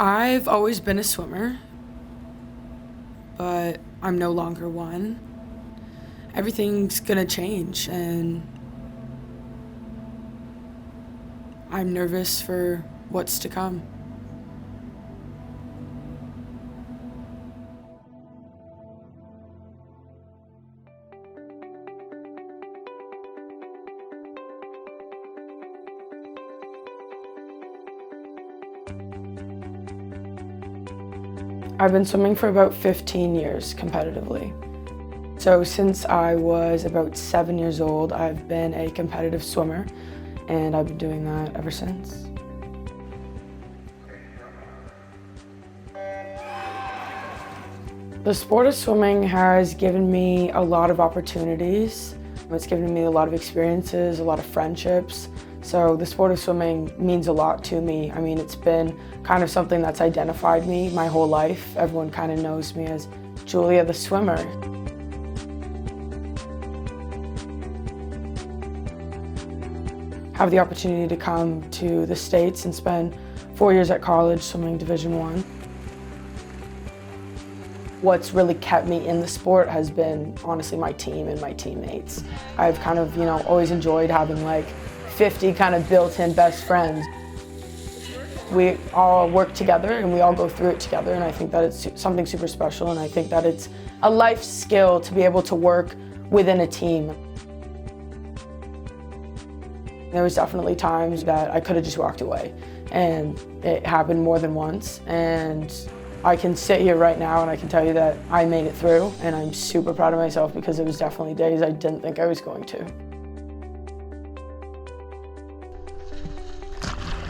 I've always been a swimmer, but I'm no longer one. Everything's gonna change, and I'm nervous for what's to come. I've been swimming for about 15 years competitively. So since I was about 7 years old, I've been a competitive swimmer, and I've been doing that ever since. The sport of swimming has given me a lot of opportunities. It's given me a lot of experiences, a lot of friendships. So the sport of swimming means a lot to me. I mean, it's been kind of something that's identified me my whole life. Everyone kind of knows me as Julia the swimmer. Have the opportunity to come to the States and spend 4 years at college swimming Division I. What's really kept me in the sport has been honestly my team and my teammates. I've kind of, always enjoyed having like 50 kind of built-in best friends. We all work together and we all go through it together, and I think that it's something super special, and I think that it's a life skill to be able to work within a team. There was definitely times that I could have just walked away, and it happened more than once, and I can sit here right now and I can tell you that I made it through, and I'm super proud of myself because it was definitely days I didn't think I was going to.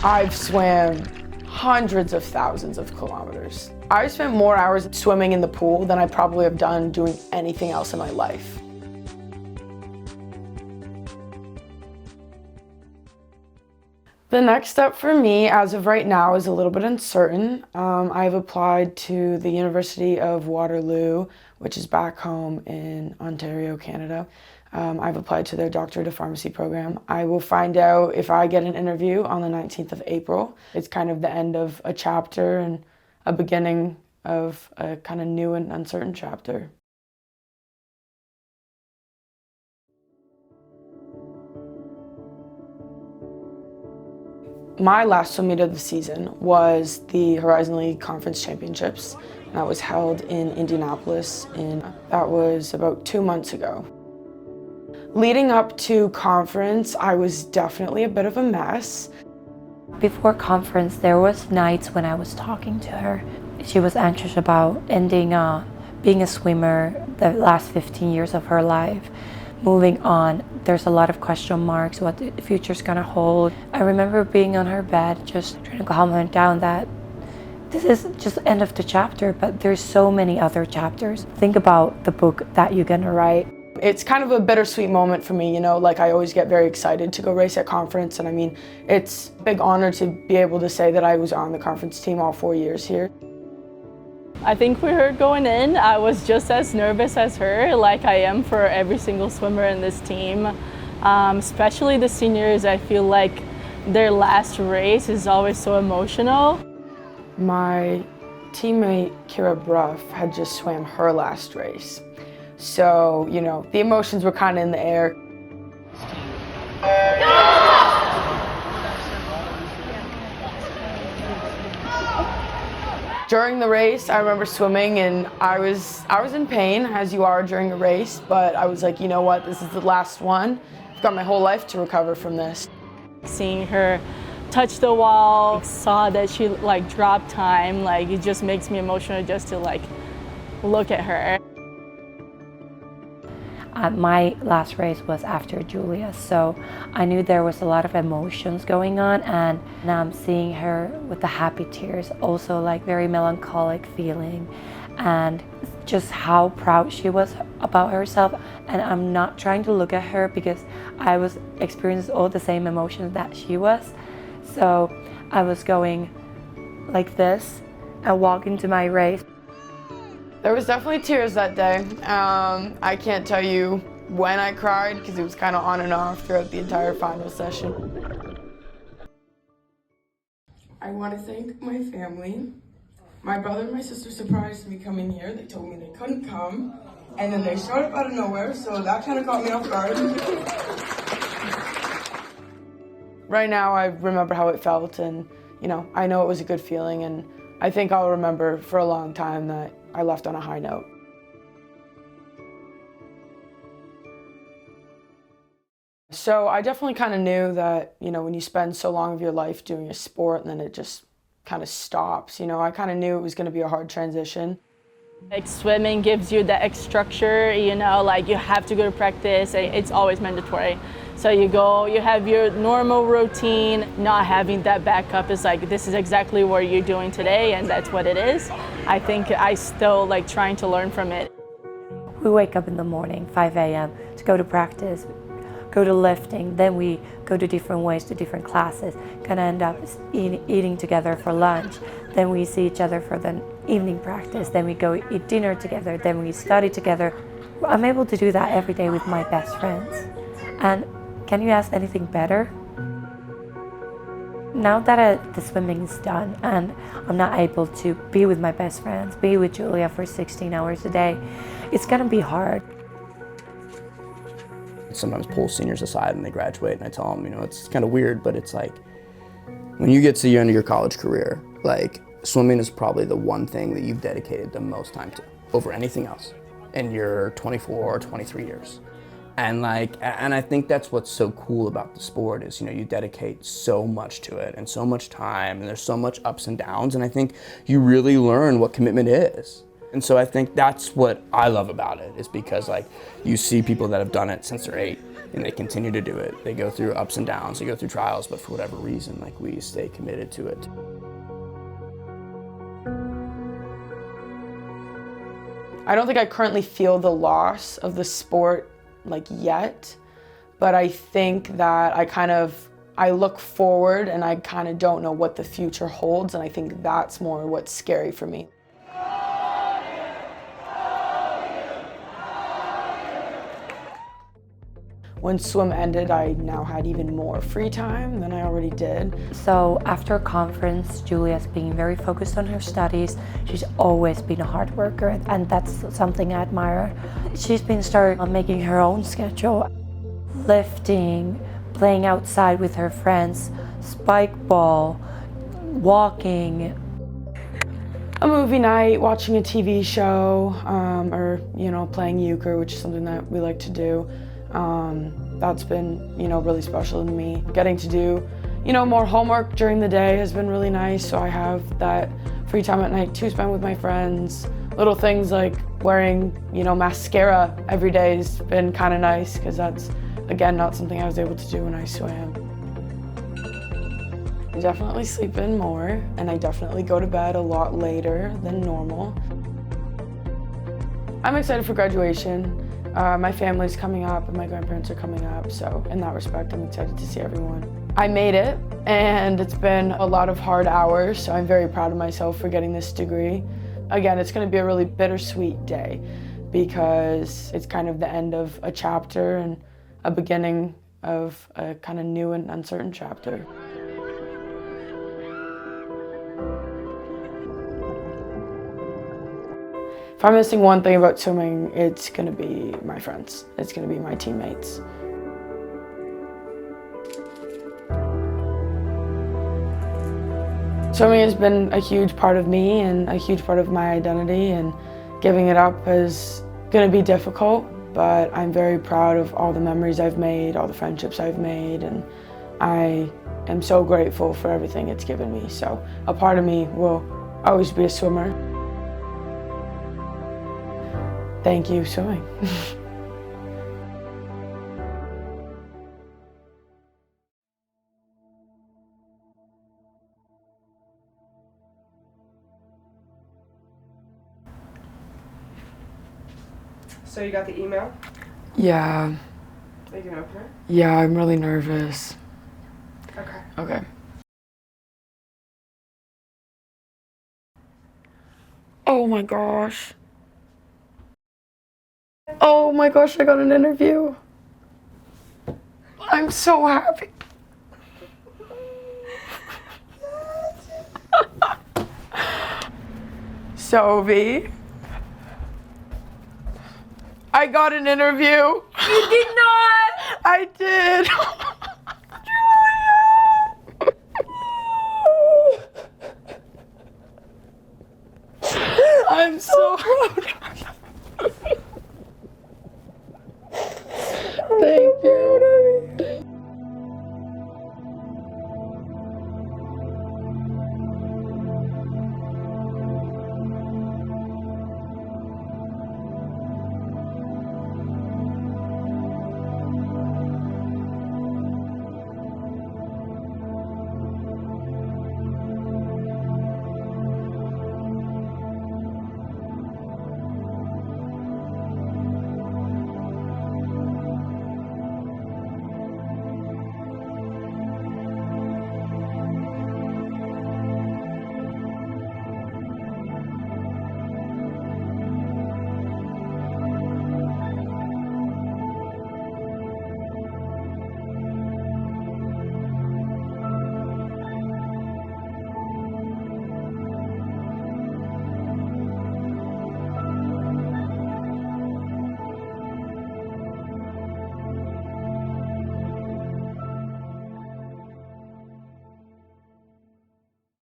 I've swam hundreds of thousands of kilometers. I've spent more hours swimming in the pool than I probably have done doing anything else in my life. The next step for me, as of right now, is a little bit uncertain. I've applied to the University of Waterloo, which is back home in Ontario, Canada. I've applied to their Doctorate of Pharmacy program. I will find out if I get an interview on the 19th of April. It's kind of the end of a chapter and a beginning of a kind of new and uncertain chapter. My last swim meet of the season was the Horizon League Conference Championships. That was held in Indianapolis, that was about 2 months ago. Leading up to conference, I was definitely a bit of a mess. Before conference, there was nights when I was talking to her. She was anxious about ending being a swimmer the last 15 years of her life. Moving on, there's a lot of question marks, what the future's gonna hold. I remember being on her bed, just trying to calm her down that this is just the end of the chapter, but there's so many other chapters. Think about the book that you're gonna write. It's kind of a bittersweet moment for me, like I always get very excited to go race at conference, and I mean, it's a big honor to be able to say that I was on the conference team all 4 years here. I think for her going in, I was just as nervous as her, like I am for every single swimmer in this team. Especially the seniors, I feel like their last race is always so emotional. My teammate, Kira Bruff, had just swam her last race. So, the emotions were kind of in the air. During the race, I remember swimming, and I was in pain, as you are during a race, but I was like, you know what, this is the last one. I've got my whole life to recover from this. Seeing her touch the wall, saw that she dropped time, it just makes me emotional just to look at her. My last race was after Julia, so I knew there was a lot of emotions going on, and seeing her with the happy tears, also very melancholic feeling, and just how proud she was about herself. And I'm not trying to look at her because I was experiencing all the same emotions that she was. So I was going like this and walking to my race. There was definitely tears that day. I can't tell you when I cried because it was kind of on and off throughout the entire final session. I want to thank my family. My brother and my sister surprised me coming here. They told me they couldn't come, and then they showed up out of nowhere, so that kind of caught me off guard. Right now, I remember how it felt, and I know it was a good feeling, and I think I'll remember for a long time that I left on a high note. So I definitely kind of knew that, when you spend so long of your life doing a sport and then it just kind of stops, I kind of knew it was going to be a hard transition. Like swimming gives you that structure, like you have to go to practice, it's always mandatory. So you go, you have your normal routine, not having that backup is like, this is exactly what you're doing today and that's what it is. I think I still like trying to learn from it. We wake up in the morning, 5 a.m. to go to practice, go to lifting, then we go to different ways to different classes, kind of end up eating together for lunch, then we see each other for the evening practice, then we go eat dinner together, then we study together. I'm able to do that every day with my best friends. And can you ask anything better? Now that the swimming is done and I'm not able to be with my best friends, be with Julia for 16 hours a day, it's gonna be hard. Sometimes pull seniors aside when they graduate and I tell them, it's kind of weird, but it's like, when you get to the end of your college career, like swimming is probably the one thing that you've dedicated the most time to over anything else in your 24 or 23 years. And I think that's what's so cool about the sport is, you dedicate so much to it and so much time and there's so much ups and downs. And I think you really learn what commitment is. And so I think that's what I love about it is because you see people that have done it since they're 8 and they continue to do it. They go through ups and downs, they go through trials, but for whatever reason, we stay committed to it. I don't think I currently feel the loss of the sport yet, but I think that I look forward and I kind of don't know what the future holds, and I think that's more what's scary for me. When swim ended, I now had even more free time than I already did. So after conference, Julia's being very focused on her studies. She's always been a hard worker, and that's something I admire. She's been starting making her own schedule, lifting, playing outside with her friends, spike ball, walking. A movie night, watching a TV show, or playing euchre, which is something that we like to do. That's been, really special to me. Getting to do, more homework during the day has been really nice, so I have that free time at night to spend with my friends. Little things like wearing, mascara every day has been kind of nice, because that's, again, not something I was able to do when I swam. I definitely sleep in more, and I definitely go to bed a lot later than normal. I'm excited for graduation. My family's coming up and my grandparents are coming up, so in that respect, I'm excited to see everyone. I made it, and it's been a lot of hard hours, so I'm very proud of myself for getting this degree. Again, it's going to be a really bittersweet day because it's kind of the end of a chapter and a beginning of a kind of new and uncertain chapter. If I'm missing one thing about swimming, it's going to be my friends. It's going to be my teammates. Swimming has been a huge part of me and a huge part of my identity, and giving it up is going to be difficult, but I'm very proud of all the memories I've made, all the friendships I've made, and I am so grateful for everything it's given me. So a part of me will always be a swimmer. Thank you, swimming. So you got the email? Yeah. Are you gonna open it? Yeah, I'm really nervous. Okay. Okay. Oh my gosh. Oh my gosh, I got an interview. I'm so happy. Sophie. I got an interview. You did not! I did.